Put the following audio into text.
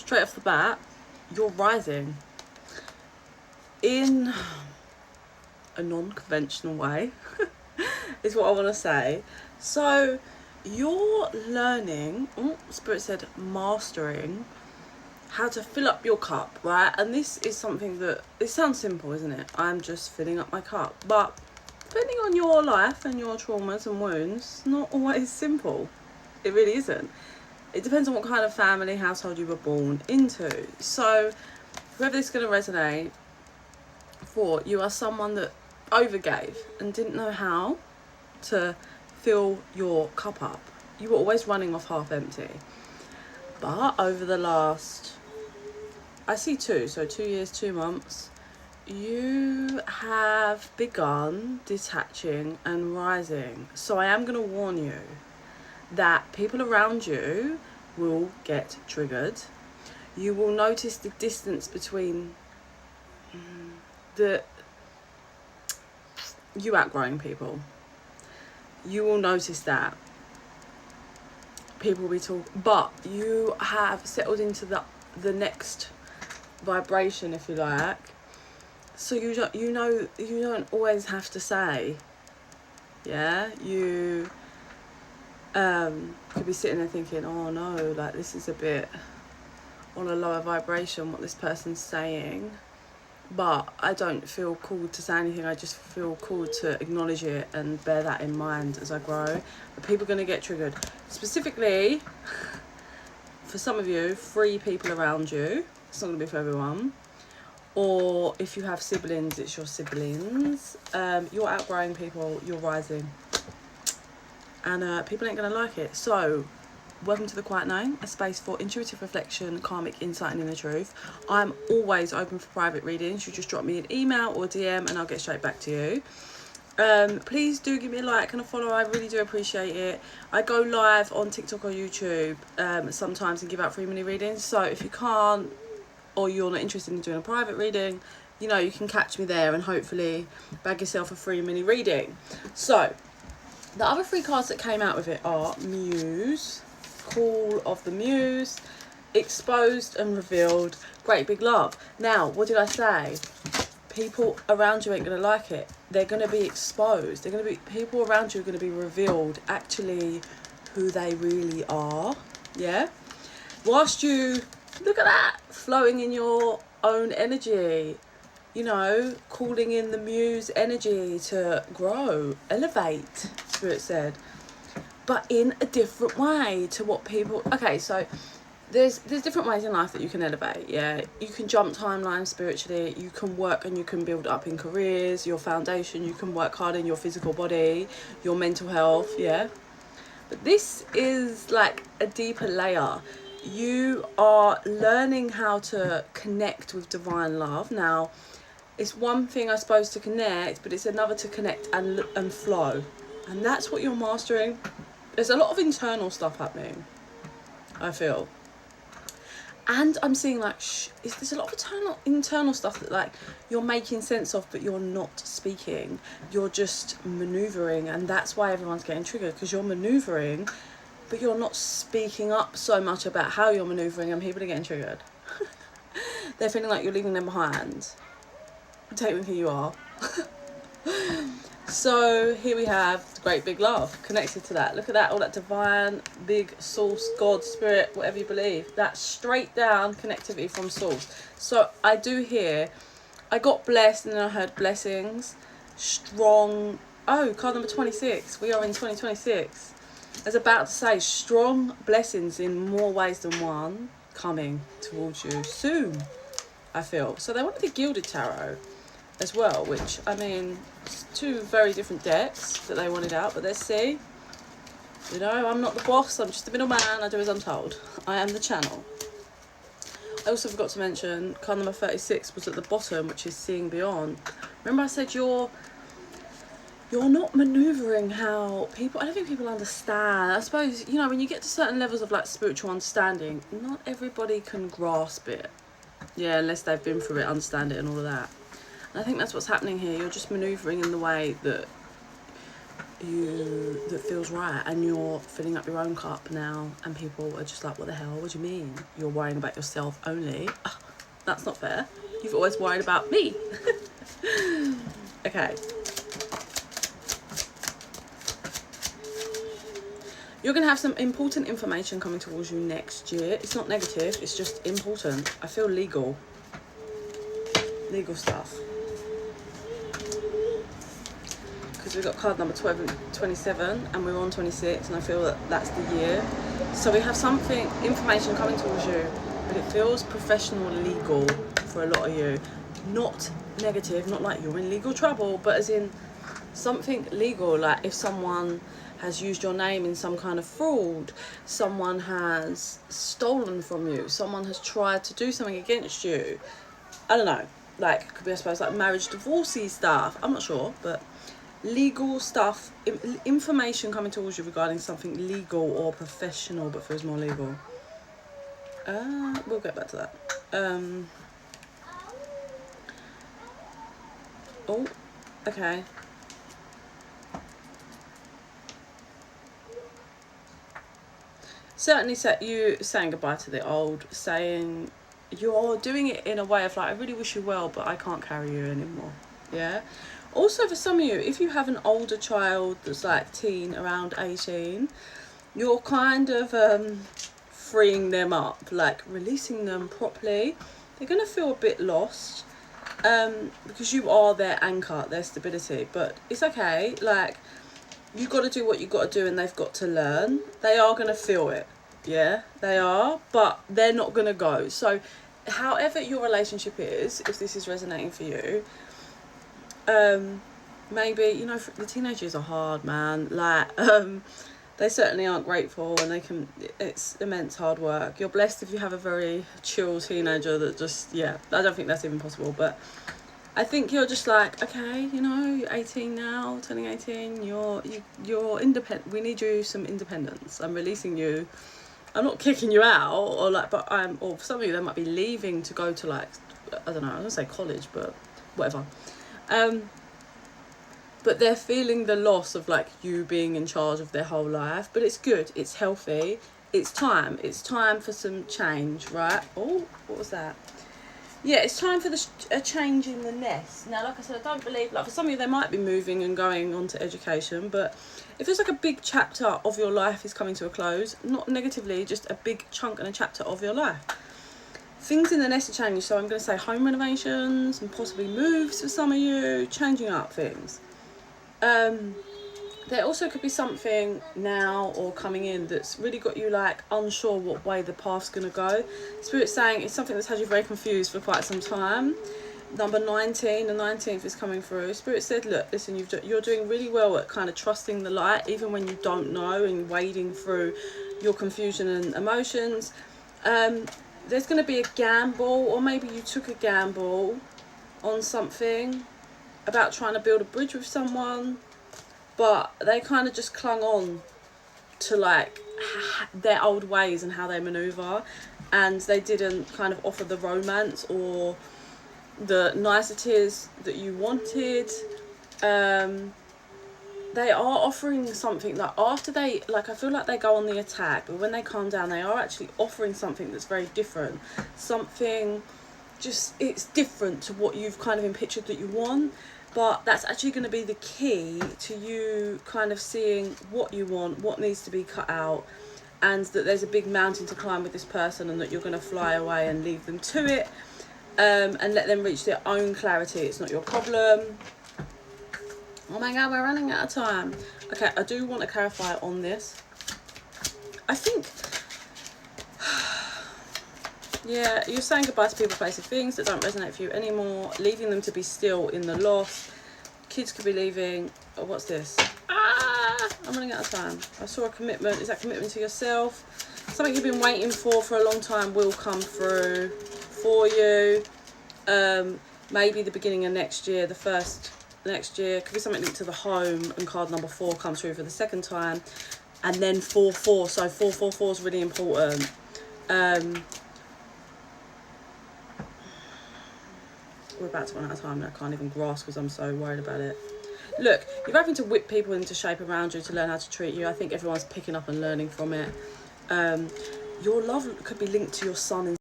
straight off the bat, you're rising in a non-conventional way is what I want to say. So you're learning, Spirit said mastering, how to fill up your cup, right? And this is something that, it sounds simple, isn't it? I'm just filling up my cup. But depending on your life and your traumas and wounds, not always simple. It really isn't. It depends on what kind of family, household you were born into. So whoever this is going to resonate for, you are someone that overgave and didn't know how to fill your cup up. You were always running off half empty. But over the last, I see 2 years, 2 months, you have begun detaching and rising. So I am going to warn you that people around you will get triggered. You will notice the distance between you outgrowing people. You will notice that. People will be talking, but you have settled into the next vibration, if you like. So you don't always have to say, yeah, you could be sitting there thinking, oh no, like this is a bit on a lower vibration what this person's saying, but I don't feel called to say anything. I just feel called to acknowledge it and bear that in mind as I grow. But people are going to get triggered, specifically for some of you, 3 people around you. It's not going to be for everyone. Or if you have siblings, it's your siblings. You're outgrowing people, you're rising, and people ain't going to like it. So welcome to The Quiet Knowing, a space for intuitive reflection, karmic insight and inner truth. I'm always open for private readings. You just drop me an email or DM and I'll get straight back to you. Please do give me a like and a follow. I really do appreciate it. I go live on TikTok or YouTube sometimes and give out free mini readings. So if you can't, or you're not interested in doing a private reading, you know, you can catch me there and hopefully bag yourself a free mini reading. So the other 3 cards that came out with it are Muse, Call of the Muse, Exposed and Revealed, Great Big Love. Now, what did I say? People around you ain't going to like it. They're going to be exposed. They're going to be, people around you are going to be revealed actually who they really are. Yeah? Whilst you, look at that, flowing in your own energy, you know, calling in the Muse energy to grow, elevate, Spirit said, but in a different way to what people, okay, so there's different ways in life that you can elevate. Yeah, you can jump timelines spiritually, you can work and you can build up in careers, your foundation, you can work hard in your physical body, your mental health. Yeah, but this is like a deeper layer. You are learning how to connect with divine love. Now, it's one thing, I suppose, to connect, but it's another to connect and flow. And that's what you're mastering. There's a lot of internal stuff happening, I feel. And I'm seeing like, there's a lot of internal stuff that like you're making sense of, but you're not speaking. You're just manoeuvring. And that's why everyone's getting triggered, because you're manoeuvring, but you're not speaking up so much about how you're manoeuvring, and people are getting triggered. They're feeling like you're leaving them behind. Technically you are. So here we have the Great Big Love connected to that. Look at that, all that divine, big source, God, spirit, whatever you believe. That's straight down connectivity from source. So I do hear, I got blessed and then I heard blessings, strong. Oh, card number 26. We are in 2026. I was about to say strong blessings in more ways than one coming towards you soon, I feel. So they wanted the Gilded Tarot as well, which, I mean, it's 2 very different decks that they wanted out, but let's see. You know, I'm not the boss, I'm just the middleman, I do as I'm told. I am the channel. I also forgot to mention, card number 36 was at the bottom, which is Seeing Beyond. Remember I said you're not manoeuvring how people, I don't think people understand. I suppose, you know, when you get to certain levels of like spiritual understanding, not everybody can grasp it. Yeah, unless they've been through it, understand it and all of that. I think that's what's happening here. You're just manoeuvring in the way that that feels right, and you're filling up your own cup now, and people are just like, what the hell, what do you mean you're worrying about yourself only? That's not fair. You've always worried about me. Okay. You're going to have some important information coming towards you next year. It's not negative, it's just important. I feel legal stuff. Because we've got card number 12 and 27, and we're on 26, and I feel that that's the year. So we have something, information coming towards you, but it feels professional, legal for a lot of you. Not negative, not like you're in legal trouble, but as in something legal, like if someone has used your name in some kind of fraud, someone has stolen from you, someone has tried to do something against you. I don't know, like it could be, I suppose, like marriage, divorcey stuff. I'm not sure, but legal stuff, information coming towards you regarding something legal or professional, but feels more legal. We'll get back to that. Oh, okay. Certainly you saying goodbye to the old, saying you're doing it in a way of like, I really wish you well, but I can't carry you anymore. Yeah. Also, for some of you, if you have an older child that's like teen, around 18, you're kind of freeing them up, like releasing them properly. They're going to feel a bit lost because you are their anchor, their stability, but it's okay. Like, you got to do what you got to do, and they've got to learn. They are going to feel it. Yeah, they are, but they're not going to go. So however your relationship is, if this is resonating for you, maybe, you know, the teenagers are hard, man. Like, they certainly aren't grateful, and it's immense hard work. You're blessed if you have a very chill teenager that just, yeah, I don't think that's even possible, but I think you're just like, okay, you know, you're 18 now, turning 18, you're independent. We need you some independence. I'm releasing you. I'm not kicking you out, or like, but or for some of you, they might be leaving to go to, like, I don't know, I was gonna say college, but whatever. But they're feeling the loss of like you being in charge of their whole life, but it's good, it's healthy, it's time for some change, right? Oh, what was that? Yeah, it's time for a change in the nest. Now, like I said, I don't believe, like for some of you, they might be moving and going on to education, but if it's like a big chapter of your life is coming to a close, not negatively, just a big chunk and a chapter of your life, things in the nest are changing. So I'm going to say home renovations and possibly moves for some of you, changing up things. There also could be something now or coming in that's really got you like unsure what way the path's going to go. Spirit's saying it's something that's had you very confused for quite some time. Number 19, the 19th is coming through. Spirit said, look, listen, you're doing really well at kind of trusting the light, even when you don't know, and wading through your confusion and emotions. There's going to be a gamble, or maybe you took a gamble on something about trying to build a bridge with someone, but they kind of just clung on to like their old ways and how they maneuver, and they didn't kind of offer the romance or the niceties that you wanted. They are offering something that after they, like, I feel like they go on the attack, but when they calm down, they are actually offering something that's very different. Something just, it's different to what you've kind of been pictured that you want, but that's actually going to be the key to you kind of seeing what you want, what needs to be cut out, and that there's a big mountain to climb with this person, and that you're going to fly away and leave them to it, and let them reach their own clarity. It's not your problem. Oh my god, we're running out of time. Okay, I do want to clarify on this. I think, yeah, you're saying goodbye to people, places, things that don't resonate for you anymore, leaving them to be still in the loss. Kids could be leaving. Oh, what's this? I'm running out of time. I saw a commitment. Is that commitment to yourself? Something you've been waiting for a long time will come through for you. Maybe the beginning of next year, the first next year. Could be something linked to the home, and card number 4 comes through for the second time, and then 4-4. So 4-4-4 is really important. We're about to run out of time, and I can't even grasp because I'm so worried about it. look, you're having to whip people into shape around you to learn how to treat you. I think everyone's picking up and learning from it. Your love could be linked to your sun